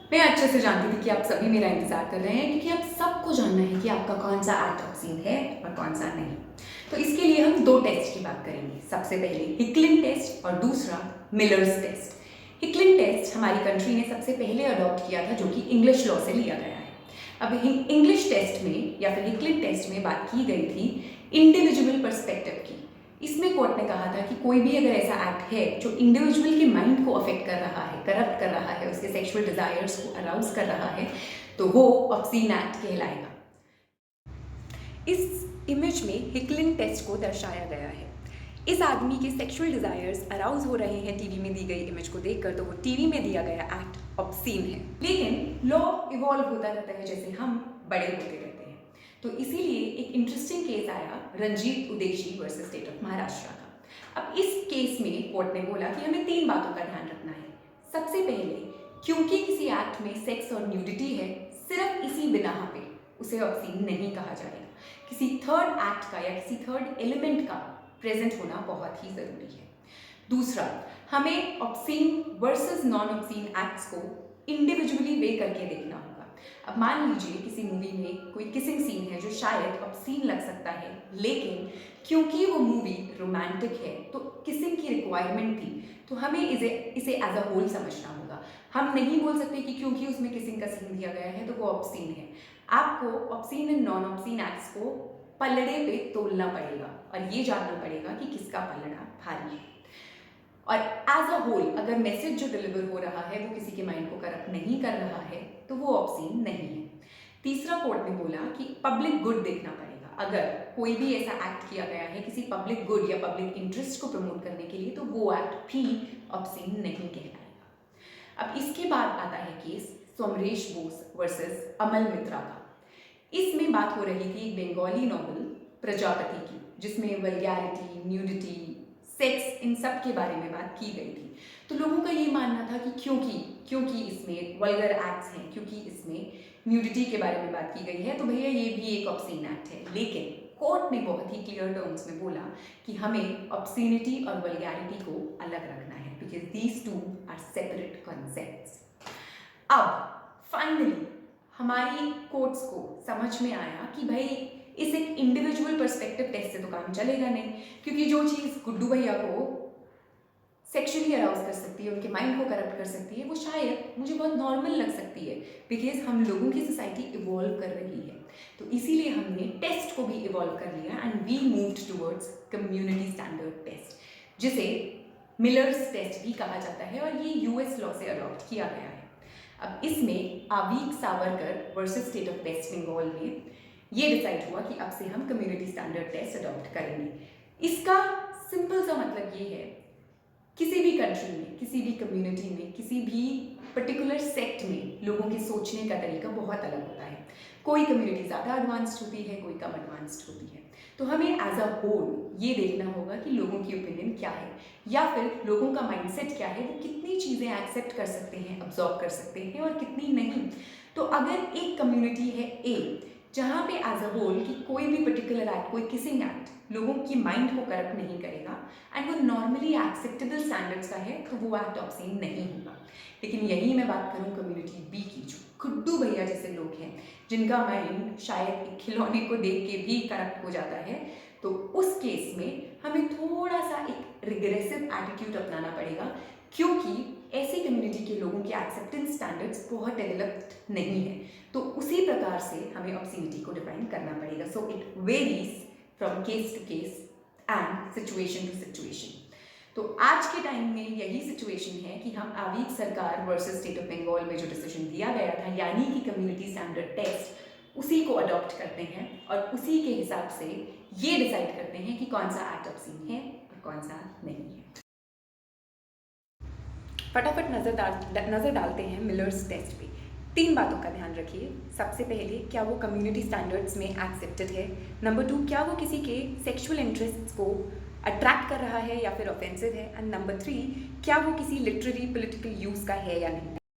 मैं अच्छे से जानती थी कि आप सभी मेरा इंतज़ार कर रहे हैं, क्योंकि आप सबको जानना है कि आपका कौन सा एक्ट ऑब्सीन है और कौन सा नहीं। तो इसके लिए हम दो टेस्ट की बात करेंगे। सबसे पहले हिकलिन टेस्ट और दूसरा मिलर्स टेस्ट। हिकलिन टेस्ट हमारी कंट्री ने सबसे पहले अडॉप्ट किया था, जो कि इंग्लिश लॉ से लिया गया है। अब इंग्लिश टेस्ट में या फिर हिकलिन टेस्ट में बात की गई थी इंडिविजुअल पर्सपेक्टिव की। इसमें कोर्ट ने कहा था कि कोई भी अगर ऐसा एक्ट है जो इंडिविजुअल के माइंड को अफेक्ट कर रहा है, करप्ट कर रहा है, उसके सेक्सुअल डिजायर्स को अराउज कर रहा है, तो वो ऑब्सीन एक्ट कहलाएगा। इस इमेज में हिकलिन टेस्ट को दर्शाया गया है। इस आदमी के सेक्सुअल डिजायर्स अराउज हो रहे हैं टीवी में दी गई इमेज को देखकर, तो वो टीवी में दिया गया एक्ट ऑब्सीन है। लेकिन लॉ इवॉल्व होता रहता है जैसे हम बड़े होते रहते हैं। तो इसीलिए एक इंटरेस्टिंग केस आया Ranjit Udeshi versus state of Maharashtra का। अब इस केस में कोर्ट ने बोला कि हमें 3 बातों का ध्यान रखना है। सबसे पहले, क्योंकि किसी एक्ट में सेक्स और न्यूडिटी है, सिर्फ इसी बिना पे उसे ऑब्सीन नहीं कहा जाएगा। किसी थर्ड एक्ट का या किसी थर्ड एलिमेंट का प्रेजेंट होना बहुत ही जरूरी है। दूसरा, हमें obscene versus non obscene acts को इंडिविजुअली वे करके देखना होगा। अब मान लीजिए किसी मूवी में कोई किसिंग सीन है जो शायद ऑब्सीन लग सकता है, लेकिन क्योंकि वो मूवी रोमांटिक है तो किसिंग की रिक्वायरमेंट थी, तो हमें इसे एज अ होल समझना होगा। हम नहीं बोल सकते कि क्योंकि उसमें किसिंग का सीन दिया गया है तो वो ऑब्सीन है। आपको obscene and non obscene acts को पलड़े पे तोलना पड़ेगा और ये जानना पड़ेगा कि किसका पलड़ा भारी है। और एज अ होल अगर मैसेज जो डिलीवर हो रहा है वो किसी के माइंड को करप्ट नहीं कर रहा है, तो वो ऑब्सीन नहीं है। तीसरा, कोर्ट ने बोला कि पब्लिक गुड देखना पड़ेगा। अगर कोई भी ऐसा एक्ट किया गया है किसी पब्लिक गुड या पब्लिक इंटरेस्ट को प्रमोट करने के लिए, तो वो एक्ट भी ऑब्सीन नहीं कहलाएगा। अब इसके बाद आता है केस सोमरेश बोस वर्सेस अमल मित्रा का। इसमें बात हो रही थी बंगाली नॉवल प्रजापति की, जिसमें वल्गैरिटी, न्यूडिटी, सेक्स, इन सब के बारे में बात की गई थी। तो लोगों का ये मानना था कि क्योंकि इसमें वल्गर एक्ट्स हैं, क्योंकि इसमें न्यूडिटी के बारे में बात की गई है, तो भैया ये भी एक ऑब्सीन एक्ट है। लेकिन कोर्ट ने बहुत ही क्लियर टर्म्स में बोला कि हमें ऑब्सीनिटी और वल्गैरिटी को अलग रखना है, because these two are separate concepts. अब फाइनली हमारी कोर्ट्स को समझ में आया कि भाई इस एक इंडिविजुअल पर्सपेक्टिव टेस्ट से तो काम चलेगा नहीं, क्योंकि जो चीज़ गुड्डू भैया को सेक्सुअली अराउज कर सकती है, उनके माइंड को करप्ट कर सकती है, वो शायद मुझे बहुत नॉर्मल लग सकती है, बिकॉज हम लोगों की सोसाइटी इवॉल्व कर रही है। तो इसीलिए हमने टेस्ट को भी इवॉल्व कर लिया and we moved towards community standard test, जिसे मिलर्स टेस्ट भी कहा जाता है, और ये यूएस लॉ से अडॉप्ट किया गया है। अब इसमें Aveek Savarkar versus state of West Bengal में ये डिसाइड हुआ कि अब से हम कम्युनिटी स्टैंडर्ड टेस्ट अडॉप्ट करेंगे। इसका सिंपल सा मतलब ये है, किसी भी कंट्री में, किसी भी कम्युनिटी में, किसी भी पर्टिकुलर सेक्ट में लोगों के सोचने का तरीका बहुत अलग होता है। कोई कम्युनिटी ज़्यादा एडवांस्ड होती है, कोई कम एडवांस्ड होती है। तो हमें एज अ होल ये देखना होगा कि लोगों की ओपिनियन क्या है, या फिर लोगों का माइंडसेट क्या है, वो कितनी चीज़ें एक्सेप्ट कर सकते हैं, अब्जॉर्व कर सकते हैं, और कितनी नहीं। तो अगर एक कम्युनिटी है ए, जहाँ पे एज अ होल कि कोई भी पर्टिकुलर एक्ट, कोई किसिंग एक्ट लोगों की माइंड को करप्ट नहीं करेगा एंड वो नॉर्मली एक्सेप्टेबल स्टैंडर्ड्स का है, तो वो एक्ट ऑब्सीन नहीं होगा। लेकिन यही मैं बात करूँ कम्युनिटी बी की, जो गुड्डू भैया जैसे लोग हैं, जिनका माइंड शायद एक खिलौने को देख के भी करप्ट हो जाता है, तो उस केस में हमें थोड़ा सा एक रिग्रेसिव एटीट्यूड अपनाना पड़ेगा, क्योंकि ऐसी कम्युनिटी के लोगों के एक्सेप्टेंस स्टैंडर्ड्स बहुत डेवलप्ड नहीं है। तो उसी प्रकार से हमें ऑब्सीनिटी को डिफाइन करना पड़ेगा। So it varies from case to case and situation to situation. तो आज के टाइम में यही सिचुएशन है कि हम आवीक सरकार वर्सेस स्टेट ऑफ बंगाल में जो डिसीजन दिया गया था, यानी कि कम्युनिटी स्टैंडर्ड टेस्ट, उसी को अडॉप्ट करते हैं और उसी के हिसाब से ये डिसाइड करते हैं कि कौन सा एक्ट ऑब्सीन है और कौन सा नहीं है। फटाफट नज़र डालते हैं मिलर्स टेस्ट पे। 3 बातों का ध्यान रखिए। सबसे पहले, क्या वो कम्युनिटी स्टैंडर्ड्स में एक्सेप्टेड है। नंबर 2, क्या वो किसी के सेक्सुअल इंटरेस्ट्स को अट्रैक्ट कर रहा है या फिर ऑफेंसिव है। एंड नंबर 3, क्या वो किसी लिटरेरी पॉलिटिकल यूज़ का है या नहीं।